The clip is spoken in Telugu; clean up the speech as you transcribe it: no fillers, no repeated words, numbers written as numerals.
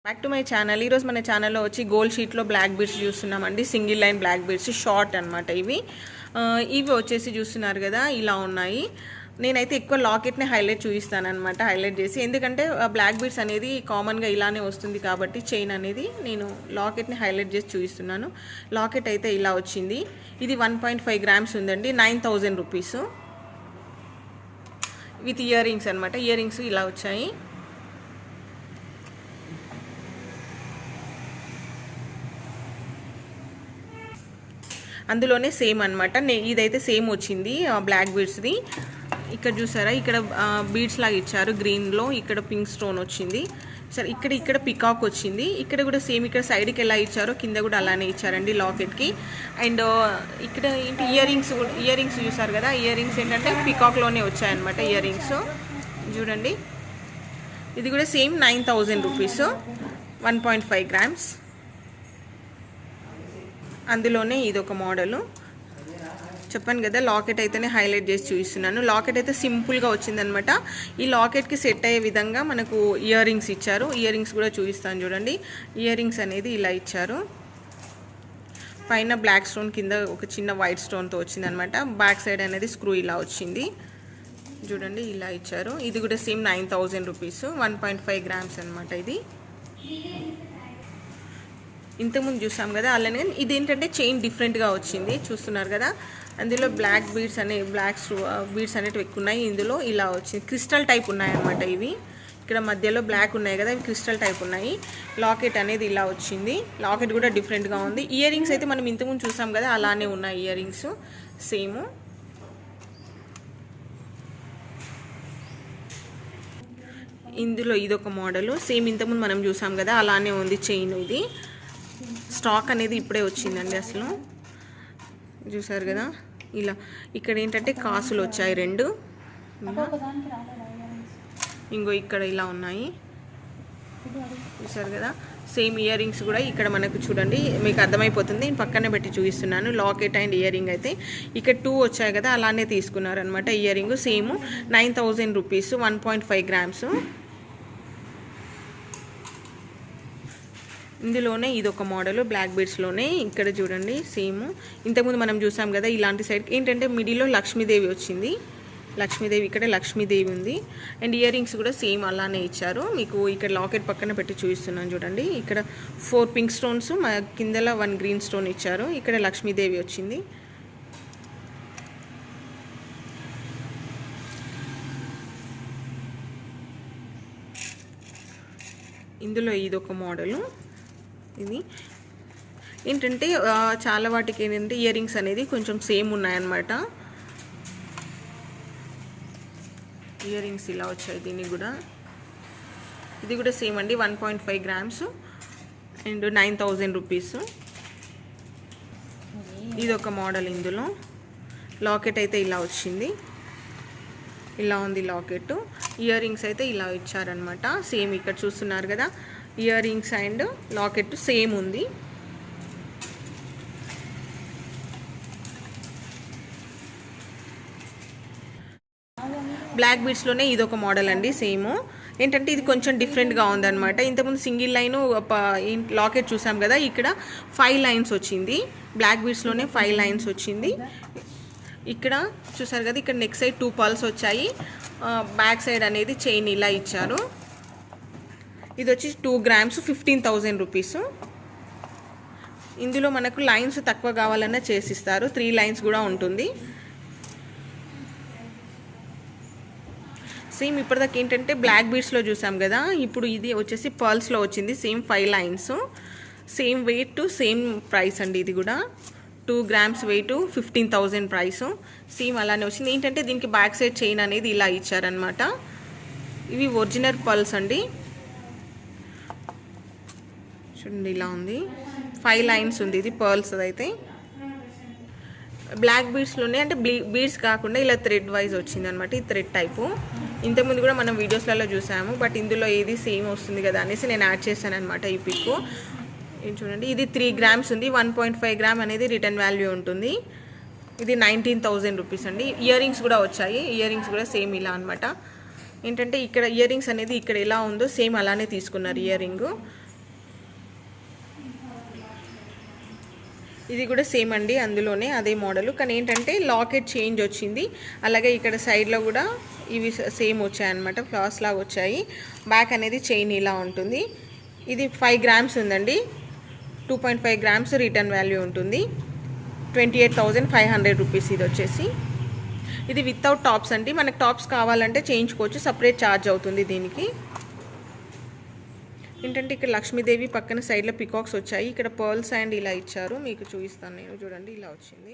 Back to my channel. ఈరోజు మన ఛానల్లో వచ్చి గోల్డ్ షీట్లో బ్లాక్ బీడ్స్ చూస్తున్నామండి. Single line black beads short అనమాట. ఇవి వచ్చేసి చూస్తున్నారు కదా, ఇలా ఉన్నాయి. నేనైతే ఎక్కువ లాకెట్ని హైలైట్ చూపిస్తాను అనమాట, హైలైట్ చేసి. ఎందుకంటే బ్లాక్ బీడ్స్ అనేది కామన్గా ఇలానే వస్తుంది కాబట్టి చైన్ అనేది నేను లాకెట్ని హైలైట్ చేసి చూపిస్తున్నాను. లాకెట్ అయితే ఇలా వచ్చింది. ఇది 1.5 గ్రామ్స్ ఉందండి. 9,000 రూపీస్ విత్ ఇయర్ రింగ్స్ అనమాట. ఇయర్ రింగ్స్ ఇలా వచ్చాయి. అందులోనే సేమ్ అనమాట. ఇదైతే సేమ్ వచ్చింది బ్లాక్ బీడ్స్ది. ఇక్కడ చూసారా, ఇక్కడ బీడ్స్ లాగా ఇచ్చారు గ్రీన్లో. ఇక్కడ పింక్ స్టోన్ వచ్చింది. సరే, ఇక్కడ పికాక్ వచ్చింది. ఇక్కడ కూడా సేమ్, ఇక్కడ సైడ్కి ఎలా ఇచ్చారో కింద కూడా అలానే ఇచ్చారండి లాకెట్కి. అండ్ ఇక్కడ ఏంటి, ఇయర్ రింగ్స్ చూసారు కదా. ఇయర్ రింగ్స్ ఏంటంటే పికాక్లోనే వచ్చాయన్నమాట. ఇయర్ రింగ్స్ చూడండి. ఇది కూడా సేమ్ 9,000 రూపీస్, 1.5 గ్రామ్స్. అందులోనే ఇదొక మోడలు. చెప్పాను కదా, లాకెట్ అయితేనే హైలైట్ చేసి చూపిస్తున్నాను. లాకెట్ అయితే సింపుల్గా వచ్చిందనమాట. ఈ లాకెట్కి సెట్ అయ్యే విధంగా మనకు ఇయర్ రింగ్స్ ఇచ్చారు. ఇయర్ రింగ్స్ కూడా చూపిస్తాను చూడండి. ఇయర్ రింగ్స్ అనేది ఇలా ఇచ్చారు. పైన బ్లాక్ స్టోన్, కింద ఒక చిన్న వైట్ స్టోన్తో వచ్చిందనమాట. బ్యాక్ సైడ్ అనేది స్క్రూ ఇలా వచ్చింది చూడండి, ఇలా ఇచ్చారు. ఇది కూడా సేమ్ 9,000 రూపీస్, 1.5 గ్రామ్స్ అనమాట. ఇది ఇంతకుముందు చూసాం కదా అలానే. ఇది ఏంటంటే చైన్ డిఫరెంట్గా వచ్చింది, చూస్తున్నారు కదా. అందులో బ్లాక్ బీడ్స్ బీడ్స్ అనేటివి ఎక్కువ ఉన్నాయి. ఇందులో ఇలా వచ్చింది, క్రిస్టల్ టైప్ ఉన్నాయన్నమాట. ఇవి ఇక్కడ మధ్యలో బ్లాక్ ఉన్నాయి కదా, ఇవి క్రిస్టల్ టైప్ ఉన్నాయి. లాకెట్ అనేది ఇలా వచ్చింది. లాకెట్ కూడా డిఫరెంట్గా ఉంది. ఇయర్ రింగ్స్ అయితే మనం ఇంతకుముందు చూసాం కదా, అలానే ఉన్నాయి ఇయర్ రింగ్స్ సేమ్. ఇందులో ఇదొక మోడలు. సేమ్ ఇంతకుముందు మనం చూసాం కదా, అలానే ఉంది చైన్. ఇది స్టాక్ అనేది ఇప్పుడే వచ్చిందండి. అసలు చూసారు కదా, ఇలా. ఇక్కడ ఏంటంటే కాసులు వచ్చాయి 2. ఇంకో ఇక్కడ ఇలా ఉన్నాయి, చూసారు కదా. సేమ్ ఇయర్ రింగ్స్ కూడా ఇక్కడ మనకు చూడండి, మీకు అర్థమైపోతుంది. నేను పక్కనే పెట్టి చూపిస్తున్నాను. లాకెట్ అండ్ ఇయర్ రింగ్ అయితే ఇక్కడ 2 వచ్చాయి కదా, అలానే తీసుకున్నారనమాట. Ear ring same 9,000 rupees, 1.5 grams. ఇందులోనే ఇదొక మోడలు బ్లాక్ బీడ్స్లోనే. ఇక్కడ చూడండి సేమ్ ఇంతకుముందు మనం చూసాం కదా, ఇలాంటి సైడ్ ఏంటంటే మిడిల్లో లక్ష్మీదేవి వచ్చింది. లక్ష్మీదేవి, ఇక్కడ లక్ష్మీదేవి ఉంది. అండ్ ఇయర్ రింగ్స్ కూడా సేమ్ అలానే ఇచ్చారు. మీకు ఇక్కడ లాకెట్ పక్కన పెట్టి చూపిస్తున్నాను చూడండి. ఇక్కడ 4 పింక్ స్టోన్స్, కిందలో 1 గ్రీన్ స్టోన్ ఇచ్చారు. ఇక్కడ లక్ష్మీదేవి వచ్చింది. ఇందులో ఇదొక మోడలు. ఇది ఏంటంటే చాలా వాటికి ఏంటంటే ఇయర్ రింగ్స్ అనేది కొంచెం సేమ్ ఉన్నాయన్నమాట. ఇయర్ రింగ్స్ ఇలా వచ్చాయి. దీనికి కూడా, ఇది కూడా సేమ్ అండి, 1.5 గ్రామ్స్ అండ్ 9,000 రూపీస్. ఇది ఒక మోడల్. ఇందులో లాకెట్ అయితే ఇలా వచ్చింది, ఇలా ఉంది లాకెట్. ఇయర్ రింగ్స్ అయితే ఇలా ఇచ్చారనమాట. సేమ్ ఇక్కడ చూస్తున్నారు కదా, ear rings and locket same ఉంది. బ్లాక్ బీడ్స్లోనే ఇదొక మోడల్ అండి. సేమ్ ఏంటంటే ఇది కొంచెం డిఫరెంట్గా ఉందన్నమాట. ఇంతకుముందు సింగిల్ లైన్ లాకెట్ చూసాం కదా, ఇక్కడ 5 లైన్స్ వచ్చింది. బ్లాక్ బీడ్స్లోనే 5 లైన్స్ వచ్చింది. ఇక్కడ చూసారు కదా, ఇక్కడ నెక్ సైడ్ 2 పర్ల్స్ వచ్చాయి. బ్యాక్ సైడ్ అనేది చైన్ ఇలా ఇచ్చారు. ఇది వచ్చి 2 గ్రామ్స్, 15,000 రూపీస్. ఇందులో మనకు లైన్స్ తక్కువ కావాలన్నా చేసిస్తారు. 3 లైన్స్ కూడా ఉంటుంది. సేమ్ ఇప్పటిదాకా ఏంటంటే బ్లాక్ బీడ్స్లో చూసాం కదా, ఇప్పుడు ఇది వచ్చేసి పర్ల్స్లో వచ్చింది. Same 5 lines, same wait, same price అండి. ఇది కూడా 2 గ్రామ్స్ వెయిట్, 15,000 ప్రైస్. సేమ్ అలానే వచ్చింది. ఏంటంటే దీనికి బ్యాక్ సైడ్ చైన్ అనేది ఇలా ఇచ్చారనమాట. ఇవి ఒరిజినల్ పర్ల్స్ అండి. చూడండి, ఇలా ఉంది. 5 లైన్స్ ఉంది. ఇది పర్ల్స్ అయితే. బ్లాక్ బీడ్స్లోనే అంటే బీడ్స్ కాకుండా ఇలా థ్రెడ్ వైజ్ వచ్చిందనమాట. ఈ థ్రెడ్ టైపు ఇంతకుముందు కూడా మనం వీడియోస్లలో చూసాము. బట్ ఇందులో ఏది సేమ్ వస్తుంది కదా అనేసి నేను యాడ్ చేశాను అనమాట ఈ పిక్. చూడండి, ఇది 3 గ్రామ్స్ ఉంది. 1.5 గ్రామ్ అనేది రిటర్న్ వాల్యూ ఉంటుంది. ఇది 19,000 రూపీస్ అండి. ఇయర్ రింగ్స్ కూడా వచ్చాయి. ఇయర్ రింగ్స్ కూడా సేమ్ ఇలా అనమాట. ఏంటంటే ఇక్కడ ఇయర్ రింగ్స్ అనేది ఇక్కడ ఎలా ఉందో సేమ్ అలానే తీసుకున్నారు ఇయర్ రింగ్. ఇది కూడా సేమ్ అండి, అందులోనే అదే మోడల్, కానీ ఏంటంటే లాకెట్ చేంజ్ వచ్చింది. అలాగే ఇక్కడ సైడ్లో కూడా ఇవి సేమ్ వచ్చాయన్నమాట, ఫ్లాస్ లాగా వచ్చాయి. బ్యాక్ అనేది చైన్ ఇలా ఉంటుంది. ఇది 5 గ్రామ్స్ ఉందండి, 2.5 గ్రామ్స్ రిటర్న్ వాల్యూ ఉంటుంది. 28,500 రూపీస్ ఇది వచ్చేసి. ఇది వితౌట్ టాప్స్ అండి, మనకు టాప్స్ కావాలంటే చేయించుకోవచ్చు, సపరేట్ ఛార్జ్ అవుతుంది దీనికి. ఏంటంటే ఇక్కడ లక్ష్మీదేవి పక్కన సైడ్లో పికాక్స్ వచ్చాయి. ఇక్కడ పర్ల్స్ అండ్ ఇలా ఇచ్చారు, మీకు చూపిస్తాను నేను, చూడండి ఇలా వచ్చింది.